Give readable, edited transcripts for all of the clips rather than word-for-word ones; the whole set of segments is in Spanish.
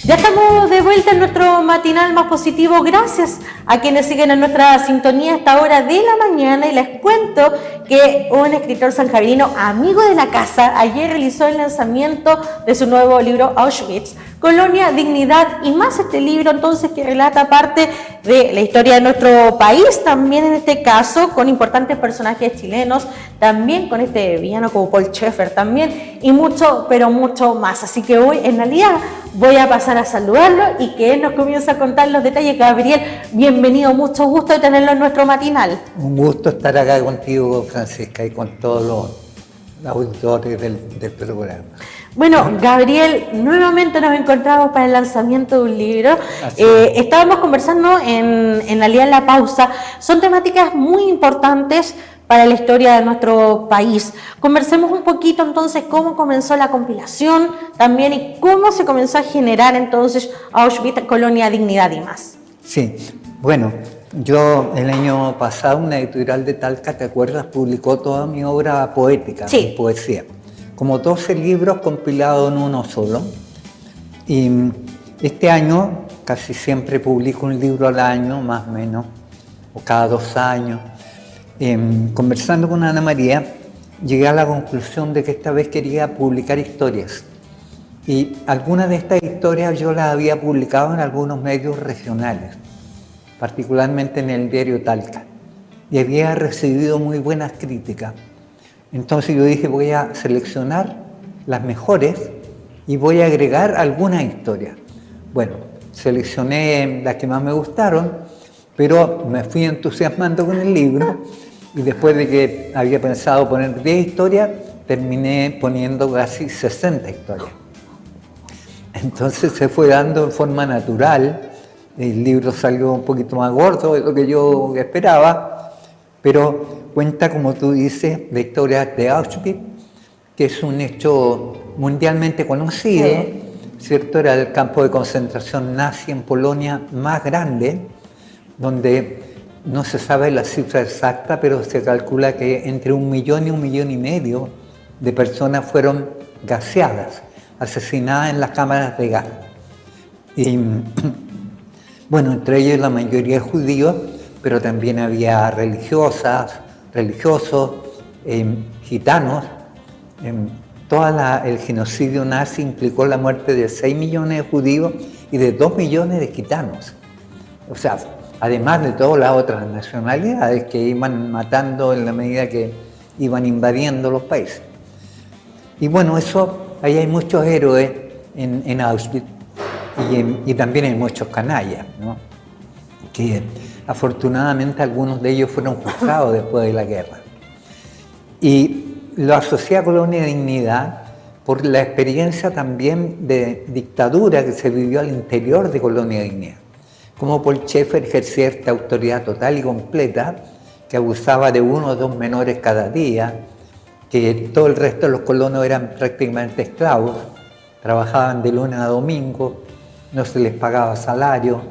Ya estamos de vuelta en nuestro matinal más positivo, gracias a quienes siguen en nuestra sintonía a esta hora de la mañana, y les cuento que un escritor sanjaverino, amigo de la casa, ayer realizó el lanzamiento de su nuevo libro Auschwitz, Colonia, Dignidad y Más. Este libro entonces que relata parte de la historia de nuestro país, también en este caso con importantes personajes chilenos, también con este villano como Paul Schaeffer también, y mucho, pero mucho más. Así que hoy en realidad voy a pasar a saludarlo y que él nos comience a contar los detalles. Gabriel, bienvenido, mucho gusto de tenerlo en nuestro matinal. Un gusto estar acá contigo, Francisca, y con todos los auditores del programa. Bueno, Gabriel, nuevamente nos encontramos para el lanzamiento de un libro. Estábamos conversando en realidad en la pausa. Son temáticas muy importantes para la historia de nuestro país. Conversemos un poquito entonces cómo comenzó la compilación también y cómo se comenzó a generar entonces Auschwitz, Colonia, Dignidad y Más. Sí, bueno, yo el año pasado una editorial de Talca, ¿te acuerdas? Publicó toda mi obra poética, sí, mi poesía, como 12 libros compilados en uno solo. Y este año casi siempre publico un libro al año, más o menos, o cada 2 años. Conversando con Ana María, llegué a la conclusión de que esta vez quería publicar historias. Y algunas de estas historias yo las había publicado en algunos medios regionales, particularmente en el diario Talca, y había recibido muy buenas críticas. Entonces yo dije, voy a seleccionar las mejores y voy a agregar algunas historias. Bueno, seleccioné las que más me gustaron, pero me fui entusiasmando con el libro, y después de que había pensado poner 10 historias, terminé poniendo casi 60 historias. Entonces se fue dando en forma natural. El libro salió un poquito más gordo de lo que yo esperaba, pero cuenta, como tú dices, la historia de Auschwitz, que es un hecho mundialmente conocido, sí, ¿cierto? Era el campo de concentración nazi en Polonia más grande, donde no se sabe la cifra exacta, pero se calcula que entre 1 millón y 1,5 millones de personas fueron gaseadas, asesinadas en las cámaras de gas. Y bueno, entre ellos la mayoría judíos, pero también había religiosas, religiosos, gitanos. El genocidio nazi implicó la muerte de 6 millones de judíos y de 2 millones de gitanos. O sea, además de todas las otras nacionalidades que iban matando en la medida que iban invadiendo los países. Y bueno, ahí hay muchos héroes en Auschwitz, y también hay muchos canallas, ¿no? Que afortunadamente algunos de ellos fueron juzgados después de la guerra. Y lo asocié a Colonia de Dignidad por la experiencia también de dictadura que se vivió al interior de Colonia de Dignidad. Como Paul Schaeffer ejercía esta autoridad total y completa, que abusaba de 1 o 2 menores cada día, que todo el resto de los colonos eran prácticamente esclavos, trabajaban de lunes a domingo, no se les pagaba salario,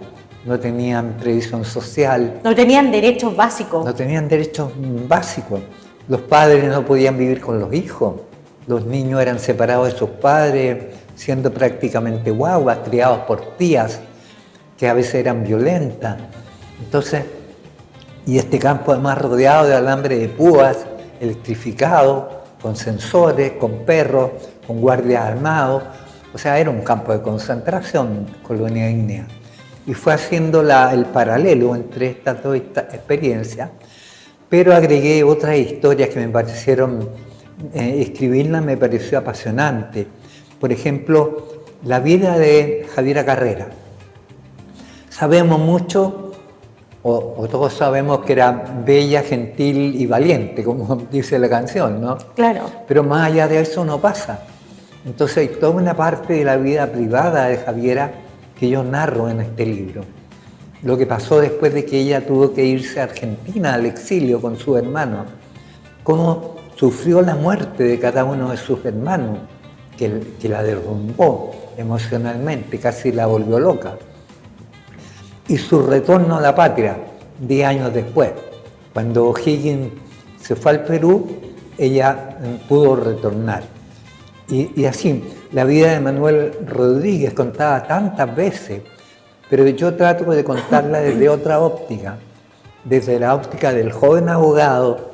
no tenían previsión social. No tenían derechos básicos. No tenían derechos básicos. Los padres no podían vivir con los hijos, los niños eran separados de sus padres, siendo prácticamente guaguas, criados por tías, que a veces eran violentas. Entonces, y este campo además rodeado de alambre de púas, electrificado, con sensores, con perros, con guardias armados. O sea, era un campo de concentración, Colonia de Dignidad. Y fue haciendo el paralelo entre estas dos experiencias, pero agregué otras historias que me parecieron, escribirlas me pareció apasionante. Por ejemplo, la vida de Javiera Carrera. Sabemos mucho, o todos sabemos que era bella, gentil y valiente, como dice la canción, ¿no? Claro. Pero más allá de eso no pasa. Entonces hay toda una parte de la vida privada de Javiera que yo narro en este libro. Lo que pasó después de que ella tuvo que irse a Argentina al exilio con su hermano. Cómo sufrió la muerte de cada uno de sus hermanos, que la derrumbó emocionalmente, casi la volvió loca. Y su retorno a la patria 10 años después. Cuando O'Higgins se fue al Perú, ella pudo retornar. Y así, la vida de Manuel Rodríguez contada tantas veces, pero yo trato de contarla desde otra óptica, desde la óptica del joven abogado,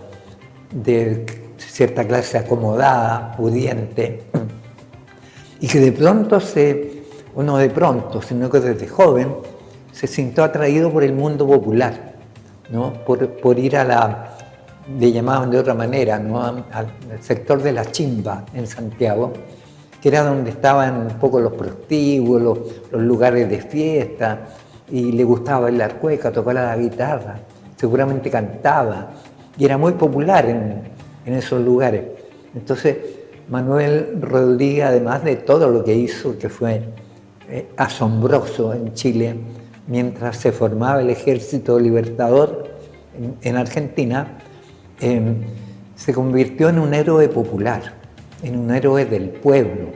de cierta clase acomodada, pudiente, y que de pronto sino que desde joven se sintió atraído por el mundo popular, ¿no? Por ir le llamaban de otra manera, ¿no? Al sector de la Chimba en Santiago, que era donde estaban un poco los prostíbulos, los lugares de fiesta, y le gustaba bailar cueca, tocar la guitarra, seguramente cantaba, y era muy popular en esos lugares. Entonces, Manuel Rodríguez, además de todo lo que hizo, que fue asombroso en Chile, mientras se formaba el Ejército Libertador en Argentina, se convirtió en un héroe popular, en un héroe del pueblo.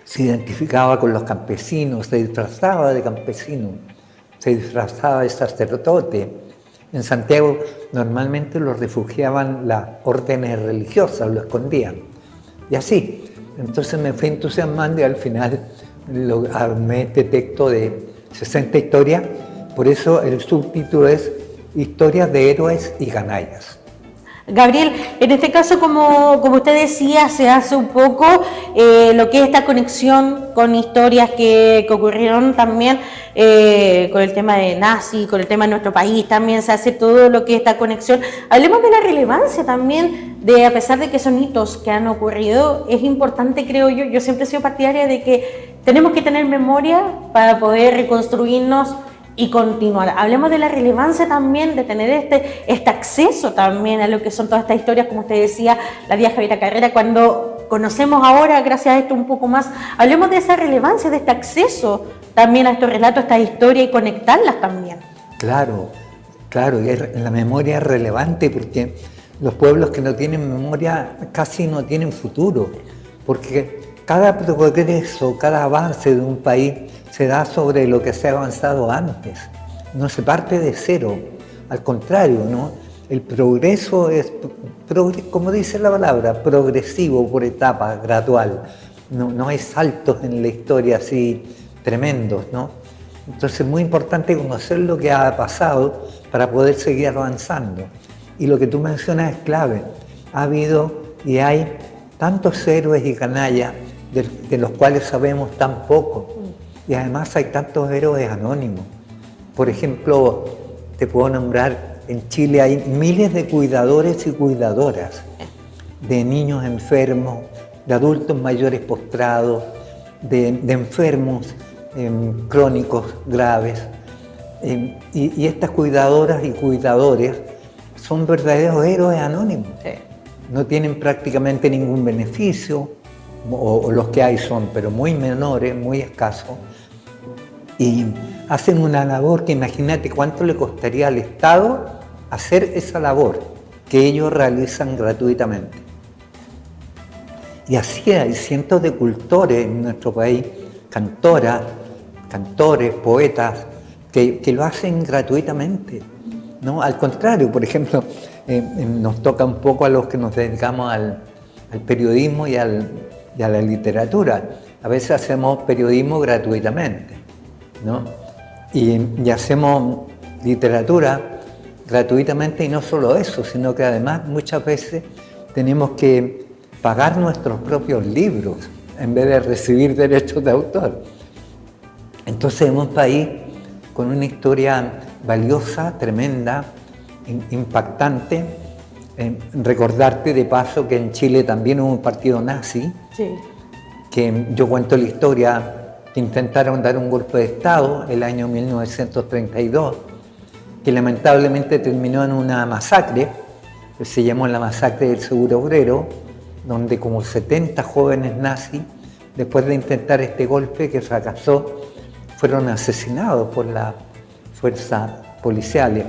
Se identificaba con los campesinos, se disfrazaba de campesino, se disfrazaba de sacerdote. En Santiago normalmente lo refugiaban las órdenes religiosas, lo escondían. Y así, entonces me fui entusiasmando y al final armé este texto de 60 historias, por eso el subtítulo es Historias de héroes y canallas. Gabriel, en este caso, como usted decía, se hace un poco lo que es esta conexión con historias que ocurrieron también con el tema de nazi, con el tema de nuestro país, también se hace todo lo que es esta conexión. Hablemos de la relevancia también, a pesar de que son hitos que han ocurrido, es importante, creo yo siempre he sido partidaria de que tenemos que tener memoria para poder reconstruirnos y continuar. Hablemos de la relevancia también de tener este acceso también a lo que son todas estas historias, como usted decía, la vía Javiera Carrera, cuando conocemos ahora, gracias a esto un poco más, hablemos de esa relevancia, de este acceso también a estos relatos, a esta historia y conectarlas también. Claro, y la memoria es relevante porque los pueblos que no tienen memoria casi no tienen futuro, porque cada progreso, cada avance de un país se da sobre lo que se ha avanzado antes. No se parte de cero, al contrario, ¿no? El progreso es, como dice la palabra, progresivo por etapas, gradual. No hay saltos en la historia así tremendos, ¿no? Entonces es muy importante conocer lo que ha pasado para poder seguir avanzando. Y lo que tú mencionas es clave. Ha habido y hay tantos héroes y canallas de los cuales sabemos tan poco. Y además hay tantos héroes anónimos. Por ejemplo, te puedo nombrar, en Chile hay miles de cuidadores y cuidadoras, de niños enfermos, de adultos mayores postrados, de enfermos crónicos graves. Y estas cuidadoras y cuidadores son verdaderos héroes anónimos. Sí. No tienen prácticamente ningún beneficio, o los que hay son, pero muy menores, muy escasos, y hacen una labor que imagínate cuánto le costaría al Estado hacer esa labor que ellos realizan gratuitamente. Y así hay cientos de cultores en nuestro país, cantoras, cantores, poetas, que lo hacen gratuitamente, ¿no? Al contrario, por ejemplo, nos toca un poco a los que nos dedicamos al periodismo y a la literatura. A veces hacemos periodismo gratuitamente, ¿no? Y hacemos literatura gratuitamente, y no solo eso, sino que además muchas veces tenemos que pagar nuestros propios libros en vez de recibir derechos de autor. Entonces es un país con una historia valiosa, tremenda, impactante. Recordarte de paso que en Chile también hubo un partido nazi, sí, que yo cuento la historia, que intentaron dar un golpe de Estado el año 1932, que lamentablemente terminó en una masacre, que se llamó la masacre del Seguro Obrero, donde como 70 jóvenes nazis, después de intentar este golpe que fracasó, fueron asesinados por las fuerzas policiales.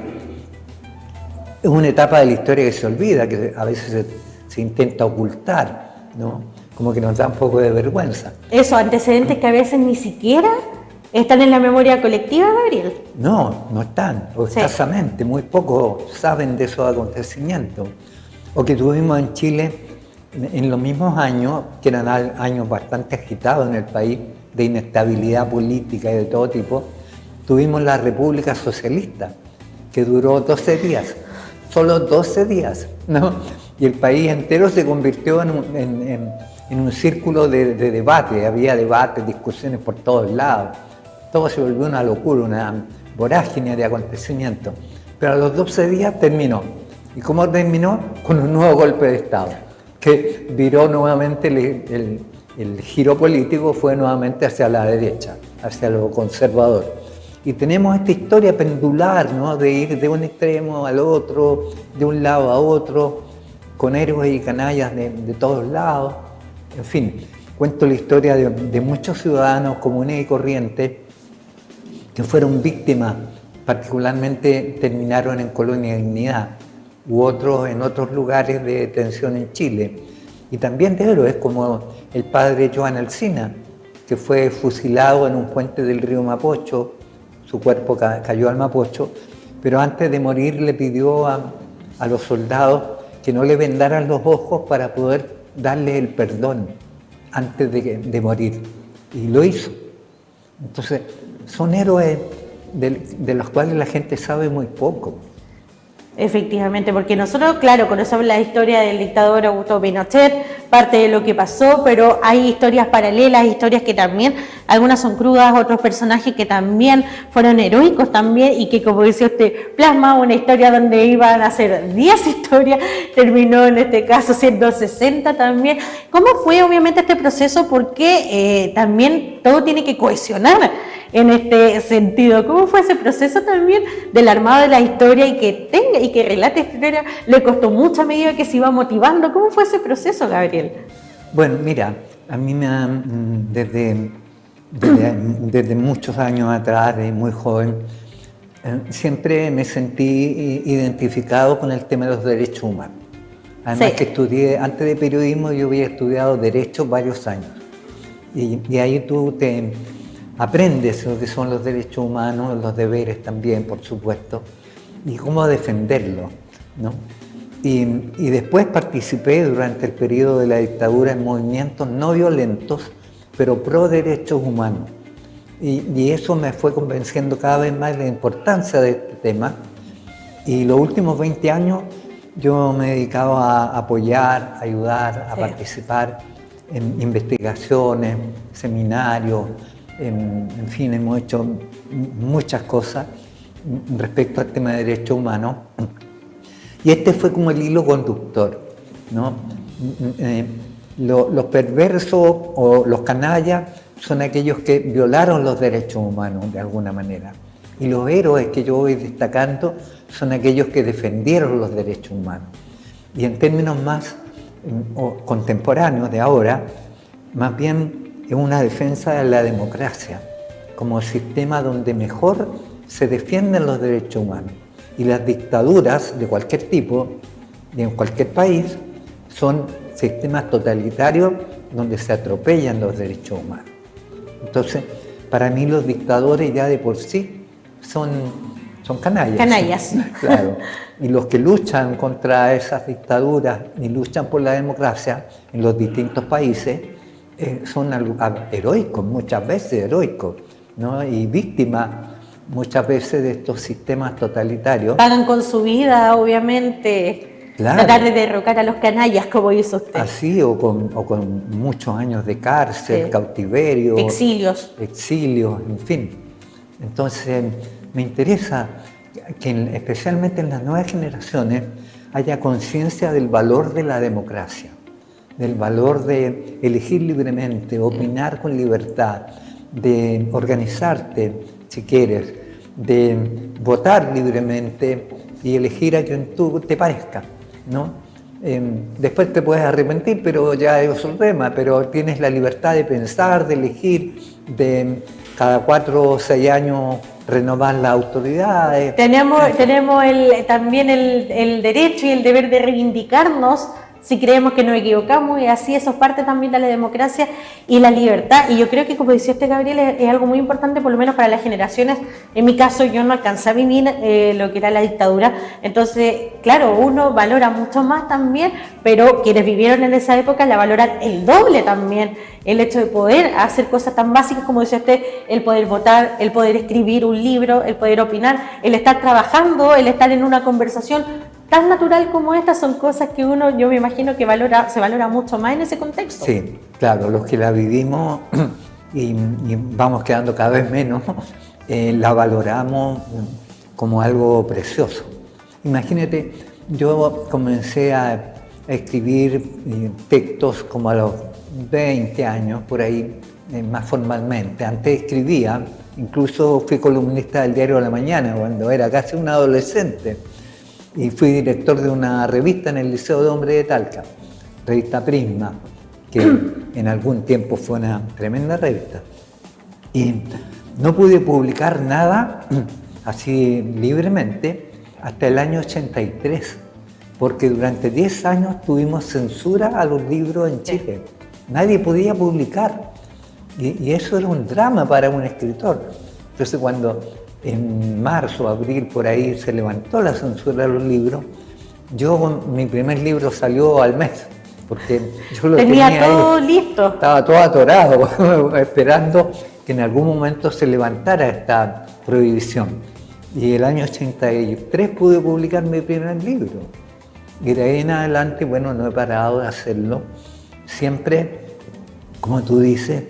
Es una etapa de la historia que se olvida, que a veces se intenta ocultar, ¿no? Como que nos da un poco de vergüenza. Esos antecedentes que a veces ni siquiera están en la memoria colectiva, Gabriel. No están, o escasamente, muy pocos saben de esos acontecimientos. O que tuvimos en Chile en los mismos años, que eran años bastante agitados en el país, de inestabilidad política y de todo tipo, tuvimos la República Socialista, que duró 12 días, solo 12 días, ¿no? Y el país entero se convirtió en un círculo de debate, había debates, discusiones por todos lados, todo se volvió una locura, una vorágine de acontecimientos. Pero a los 12 días terminó. ¿Y cómo terminó? Con un nuevo golpe de Estado, que viró nuevamente el giro político, fue nuevamente hacia la derecha, hacia lo conservador. Y tenemos esta historia pendular, ¿no? De ir de un extremo al otro, de un lado a otro, con héroes y canallas de todos lados. En fin, cuento la historia de muchos ciudadanos comunes y corrientes que fueron víctimas, particularmente terminaron en Colonia Dignidad, u otros en otros lugares de detención en Chile. Y también de héroes como el padre Joan Alsina, que fue fusilado en un puente del río Mapocho, su cuerpo cayó al Mapocho, pero antes de morir le pidió a los soldados que no le vendaran los ojos para poder darle el perdón antes de morir. Y lo hizo. Entonces, son héroes de los cuales la gente sabe muy poco. Efectivamente, porque nosotros, claro, conocemos la historia del dictador Augusto Pinochet, parte de lo que pasó, pero hay historias paralelas, historias que también, algunas son crudas, otros personajes que también fueron heroicos también y que, como dice usted, plasma una historia donde iban a ser 10 historias, terminó en este caso siendo 60 también. ¿Cómo fue obviamente este proceso? Porque también todo tiene que cohesionar en este sentido. ¿Cómo fue ese proceso también del armado de la historia y que relate esta historia? ¿Le costó mucho a medida que se iba motivando? ¿Cómo fue ese proceso, Gabriel? Bueno, mira, a mí desde muchos años atrás, de muy joven, siempre me sentí identificado con el tema de los derechos humanos. Además que estudié, antes de periodismo, yo había estudiado Derecho varios años. Y ahí tú te aprendes lo que son los derechos humanos, los deberes también, por supuesto, y cómo defenderlos, ¿no? Y después participé durante el periodo de la dictadura en movimientos no violentos, pero pro derechos humanos. Y eso me fue convenciendo cada vez más de la importancia de este tema. Y los últimos 20 años yo me he dedicado a apoyar, a ayudar, a participar en investigaciones, seminarios, en fin, hemos hecho muchas cosas respecto al tema de derechos humanos. Y este fue como el hilo conductor, ¿no? Los perversos o los canallas son aquellos que violaron los derechos humanos de alguna manera. Y los héroes que yo voy destacando son aquellos que defendieron los derechos humanos. Y en términos más contemporáneos de ahora, más bien es una defensa de la democracia como sistema donde mejor se defienden los derechos humanos. Y las dictaduras de cualquier tipo, y en cualquier país, son sistemas totalitarios donde se atropellan los derechos humanos. Entonces, para mí los dictadores ya de por sí son canallas. Canallas. Claro. Y los que luchan contra esas dictaduras y luchan por la democracia en los distintos países son heroicos, muchas veces heroicos, ¿no? Y víctimas muchas veces de estos sistemas totalitarios. Pagan con su vida, obviamente, claro, tratar de derrocar a los canallas, como hizo usted. Así, o con muchos años de cárcel, cautiverio. Exilios, en fin. Entonces, me interesa que especialmente en las nuevas generaciones haya conciencia del valor de la democracia, del valor de elegir libremente, opinar con libertad, de organizarte si quieres, de votar libremente y elegir a quien tú te parezca, ¿no? Después te puedes arrepentir, pero ya es otro tema, pero tienes la libertad de pensar, de elegir, de cada 4 o 6 años renovar las autoridades. Tenemos también el derecho y el deber de reivindicarnos si creemos que nos equivocamos, y así eso es parte también de la democracia y la libertad. Y yo creo que, como decía Gabriel, es algo muy importante, por lo menos para las generaciones. En mi caso, yo no alcancé a vivir lo que era la dictadura, entonces, claro, uno valora mucho más también, pero quienes vivieron en esa época la valoran el doble también. El hecho de poder hacer cosas tan básicas como decía usted, el poder votar, el poder escribir un libro, el poder opinar, el estar trabajando, el estar en una conversación tan natural como esta, son cosas que uno, yo me imagino que se valora mucho más en ese contexto. Sí, claro, los que la vivimos y vamos quedando cada vez menos, la valoramos como algo precioso. Imagínate, yo comencé a escribir textos como a los 20 años, por ahí, más formalmente. Antes escribía, incluso fui columnista del Diario de la Mañana cuando era casi un adolescente. Y fui director de una revista en el Liceo de Hombres de Talca, revista Prisma, que en algún tiempo fue una tremenda revista. Y no pude publicar nada así libremente hasta el año 83, porque durante 10 años tuvimos censura a los libros en Chile. Nadie podía publicar. Y eso era un drama para un escritor. Entonces, cuando en marzo, abril, por ahí se levantó la censura de los libros, mi primer libro salió al mes, porque yo lo tenía todo ahí, listo. estaba todo atorado, esperando que en algún momento se levantara esta prohibición. Y el año 83 pude publicar mi primer libro. Y de ahí en adelante, bueno, no he parado de hacerlo, siempre, como tú dices,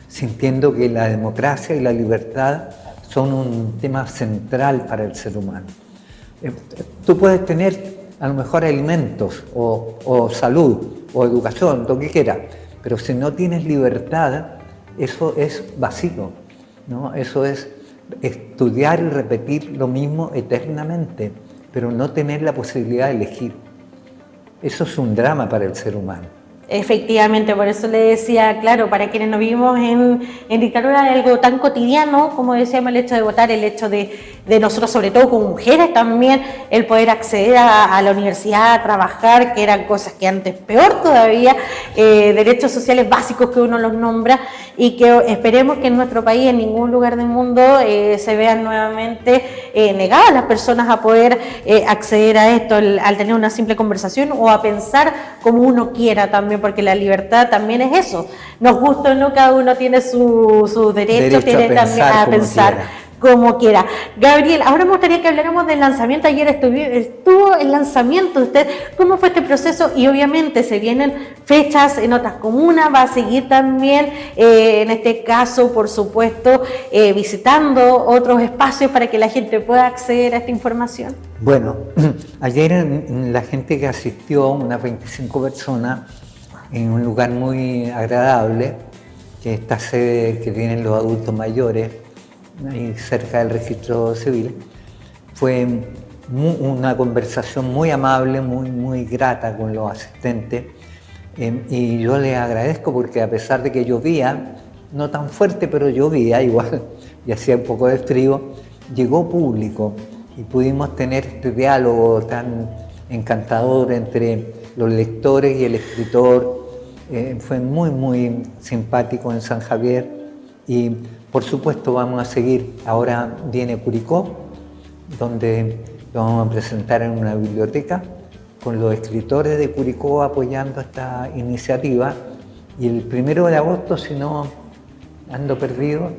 sintiendo que la democracia y la libertad son un tema central para el ser humano. Tú puedes tener a lo mejor alimentos o salud o educación, lo que quieras, pero si no tienes libertad, eso es vacío, ¿no? Eso es estudiar y repetir lo mismo eternamente, pero no tener la posibilidad de elegir. Eso es un drama para el ser humano. Efectivamente, por eso le decía, claro, para quienes no vivimos en dictadura, es algo tan cotidiano, como decíamos, el hecho de votar, el hecho de nosotros, sobre todo como mujeres también, el poder acceder a la universidad, a trabajar, que eran cosas que antes peor todavía, derechos sociales básicos que uno los nombra, y que esperemos que en nuestro país, en ningún lugar del mundo, se vean nuevamente negadas las personas a poder acceder a esto, al tener una simple conversación o a pensar como uno quiera también, porque la libertad también es eso. Nos gusta o no, cada uno tiene su derecho tiene también a pensar como quiera. Gabriel, ahora me gustaría que habláramos del lanzamiento. Ayer estuvo el lanzamiento de usted. ¿Cómo fue este proceso? Y obviamente se vienen fechas en otras comunas, va a seguir también, en este caso, por supuesto, visitando otros espacios para que la gente pueda acceder a esta información. Bueno, ayer la gente que asistió, unas 25 personas, en un lugar muy agradable, que es esta sede que tienen los adultos mayores, ahí cerca del registro civil. Fue una conversación muy amable, muy grata con los asistentes, y yo les agradezco porque a pesar de que llovía, no tan fuerte, pero llovía igual, y hacía un poco de frío, llegó público y pudimos tener este diálogo tan encantador entre los lectores y el escritor. Fue muy simpático en San Javier, y por supuesto vamos a seguir. Ahora viene Curicó, donde lo vamos a presentar en una biblioteca con los escritores de Curicó apoyando esta iniciativa, y el 1 de agosto, si no ando perdido,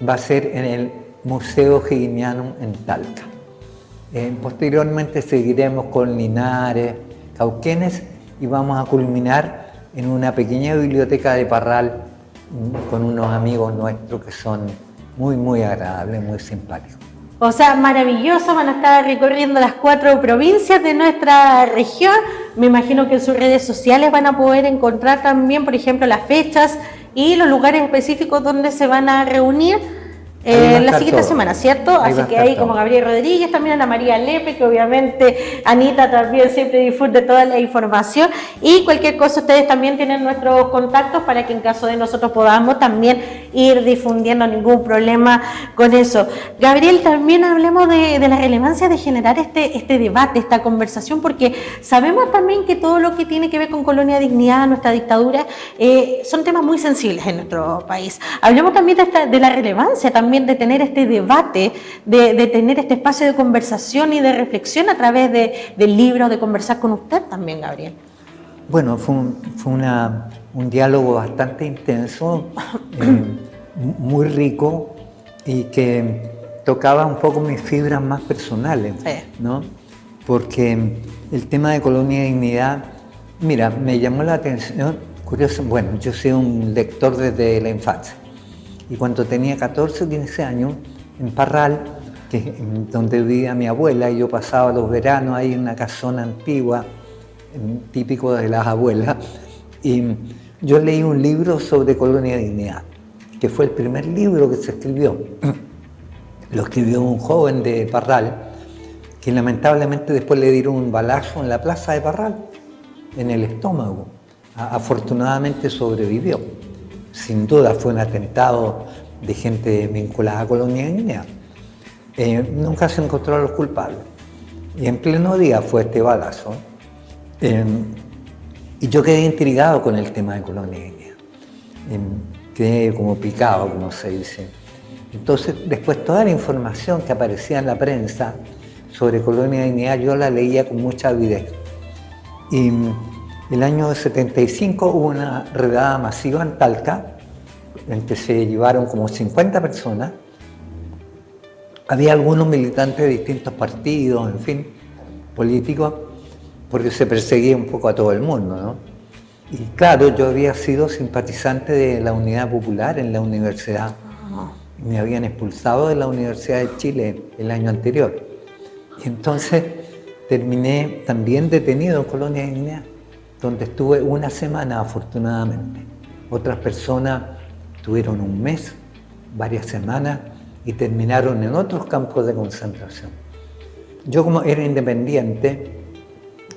va a ser en el Museo Higginianum en Talca. Posteriormente seguiremos con Linares, Cauquenes, y vamos a culminar en una pequeña biblioteca de Parral con unos amigos nuestros que son muy agradables, muy simpáticos. O sea, maravilloso, van a estar recorriendo las 4 provincias de nuestra región. Me imagino que en sus redes sociales van a poder encontrar también, por ejemplo, las fechas y los lugares específicos donde se van a reunir. La siguiente semana, ¿cierto? Así que ahí como Gabriel Rodríguez, también Ana María Lepe, que obviamente Anita también siempre difunde toda la información, y cualquier cosa ustedes también tienen nuestros contactos para que en caso de nosotros podamos también ir difundiendo, ningún problema con eso. Gabriel, también hablemos de la relevancia de generar este debate, esta conversación, porque sabemos también que todo lo que tiene que ver con Colonia Dignidad, nuestra dictadura, son temas muy sensibles en nuestro país. Hablemos también de la relevancia también de tener este debate, de tener este espacio de conversación y de reflexión a través del libro, de conversar con usted también, Gabriel. Bueno, fue un diálogo bastante intenso, muy rico, y que tocaba un poco mis fibras más personales, ¿no? Porque el tema de Colonia de Dignidad, mira, me llamó la atención, curioso, bueno, yo soy un lector desde la infancia. Y cuando tenía 14 o 15 años, en Parral, donde vivía mi abuela, y yo pasaba los veranos ahí en una casona antigua, típico de las abuelas, y yo leí un libro sobre Colonia de Dignidad, que fue el primer libro que se escribió. Lo escribió un joven de Parral, que lamentablemente después le dieron un balazo en la plaza de Parral, en el estómago. Afortunadamente sobrevivió. Sin duda fue un atentado de gente vinculada a Colonia de Dignidad. Nunca se encontró a los culpables. Y en pleno día fue este balazo. Y yo quedé intrigado con el tema de Colonia de Dignidad. Quedé como picado, como se dice. Entonces, después toda la información que aparecía en la prensa sobre Colonia de Dignidad, yo la leía con mucha avidez. Y el año 75 hubo una redada masiva en Talca, en que se llevaron como 50 personas. Había algunos militantes de distintos partidos, en fin, políticos, porque se perseguía un poco a todo el mundo, ¿no? Y claro, yo había sido simpatizante de la Unidad Popular en la universidad. Me habían expulsado de la Universidad de Chile el año anterior. Y entonces terminé también detenido en Colonia de Dignidad, donde estuve una semana afortunadamente. Otras personas tuvieron un mes, varias semanas, y terminaron en otros campos de concentración. Yo, como era independiente,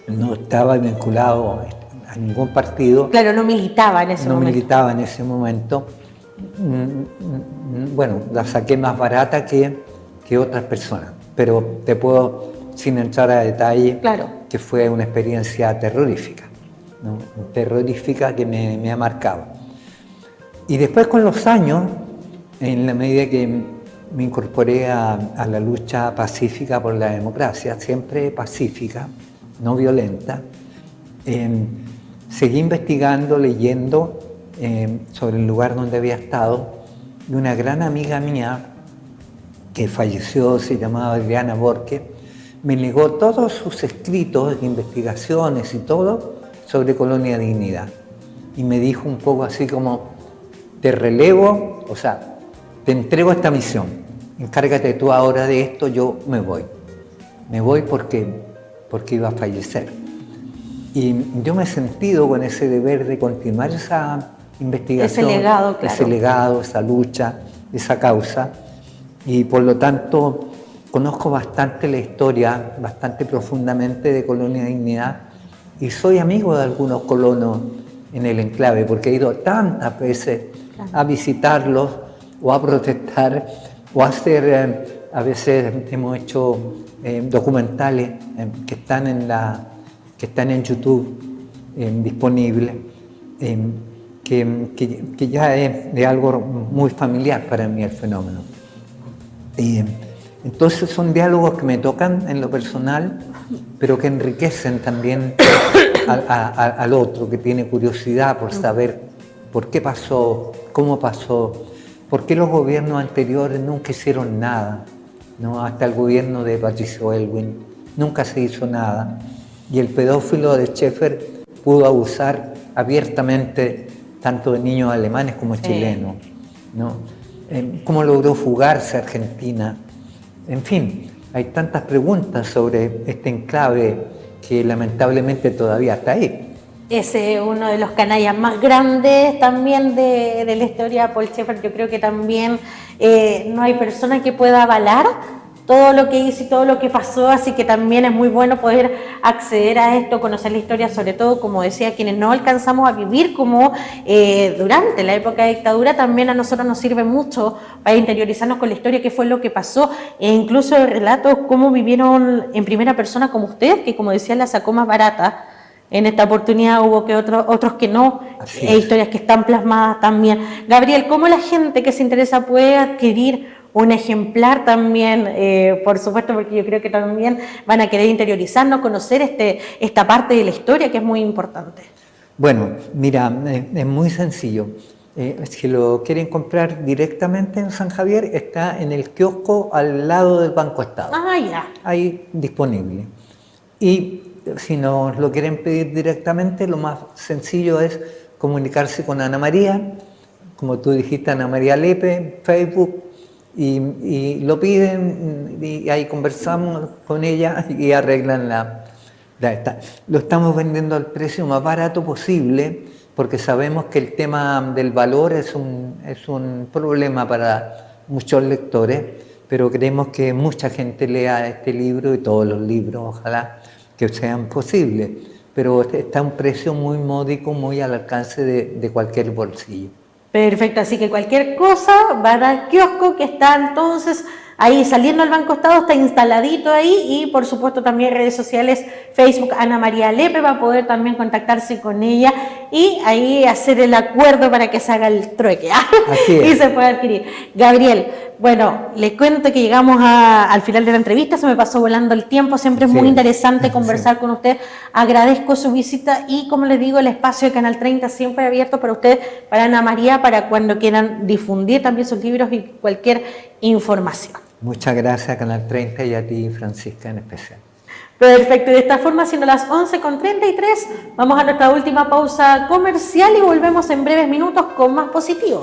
no estaba vinculado a ningún partido. Claro, no militaba en ese momento. No militaba en ese momento. Bueno, la saqué más barata que otras personas, pero te puedo, sin entrar a detalle, claro, que fue una experiencia terrorífica, ¿no? Terrorífica que me ha marcado. Y después, con los años, en la medida que me incorporé a la lucha pacífica por la democracia, siempre pacífica, no violenta, seguí investigando, leyendo sobre el lugar donde había estado, y una gran amiga mía que falleció, se llamaba Adriana Borges, me legó todos sus escritos, investigaciones y todo sobre Colonia Dignidad, y me dijo un poco así como: te relevo, o sea, te entrego esta misión, encárgate tú ahora de esto, yo me voy porque iba a fallecer. Y yo me he sentido con ese deber de continuar esa investigación, ese legado, claro, ese legado, esa lucha, esa causa, y por lo tanto conozco bastante la historia, bastante profundamente de Colonia Dignidad, y soy amigo de algunos colonos en el enclave, porque he ido tantas veces a visitarlos o a protestar o a hacer, a veces hemos hecho documentales que están en YouTube disponibles, que ya es de algo muy familiar para mí el fenómeno. Entonces son diálogos que me tocan en lo personal, pero que enriquecen también al otro, que tiene curiosidad por saber por qué pasó, cómo pasó, por qué los gobiernos anteriores nunca hicieron nada, ¿no? Hasta el gobierno de Patricio Aylwin nunca se hizo nada, y el pedófilo de Schaeffer pudo abusar abiertamente tanto de niños alemanes como chilenos, ¿no? ¿Cómo logró fugarse a Argentina? En fin, hay tantas preguntas sobre este enclave que lamentablemente todavía está ahí. Ese es uno de los canallas más grandes también de la historia, Paul Schaeffer. Yo creo que también no hay persona que pueda avalar todo lo que hizo y todo lo que pasó, así que también es muy bueno poder acceder a esto, conocer la historia, sobre todo, como decía, quienes no alcanzamos a vivir como durante la época de dictadura, también a nosotros nos sirve mucho para interiorizarnos con la historia, qué fue lo que pasó, e incluso relatos, cómo vivieron en primera persona como usted, que como decía, la sacó más barata. En esta oportunidad hubo que otros que no, historias que están plasmadas también. Gabriel, ¿cómo la gente que se interesa puede adquirir un ejemplar también? Por supuesto, porque yo creo que también van a querer interiorizarnos, conocer esta parte de la historia que es muy importante. Bueno, mira, es muy sencillo. Si lo quieren comprar directamente en San Javier, está en el kiosco al lado del Banco Estado. Ah, ya. Ahí disponible. Y si nos lo quieren pedir directamente, lo más sencillo es comunicarse con Ana María, como tú dijiste, Ana María Lepe, Facebook, y lo piden y ahí conversamos con ella y arreglan lo estamos vendiendo al precio más barato posible porque sabemos que el tema del valor es un problema para muchos lectores, pero queremos que mucha gente lea este libro y todos los libros, ojalá que sean posibles, pero está a un precio muy módico, muy al alcance de cualquier bolsillo. Perfecto, así que cualquier cosa van al kiosco que está entonces ahí saliendo al Banco Estado, está instaladito ahí, y por supuesto también redes sociales, Facebook Ana María Lepe, va a poder también contactarse con ella y ahí hacer el acuerdo para que se haga el trueque y se pueda adquirir. Gabriel, bueno, les cuento que llegamos al final de la entrevista, se me pasó volando el tiempo, siempre es muy interesante conversar con usted, agradezco su visita y como les digo, el espacio de Canal 30 siempre abierto para usted, para Ana María, para cuando quieran difundir también sus libros y cualquier información. Muchas gracias, Canal 30, y a ti, Francisca, en especial. Perfecto, y de esta forma, siendo las 11:33, vamos a nuestra última pausa comercial y volvemos en breves minutos con más Positivo.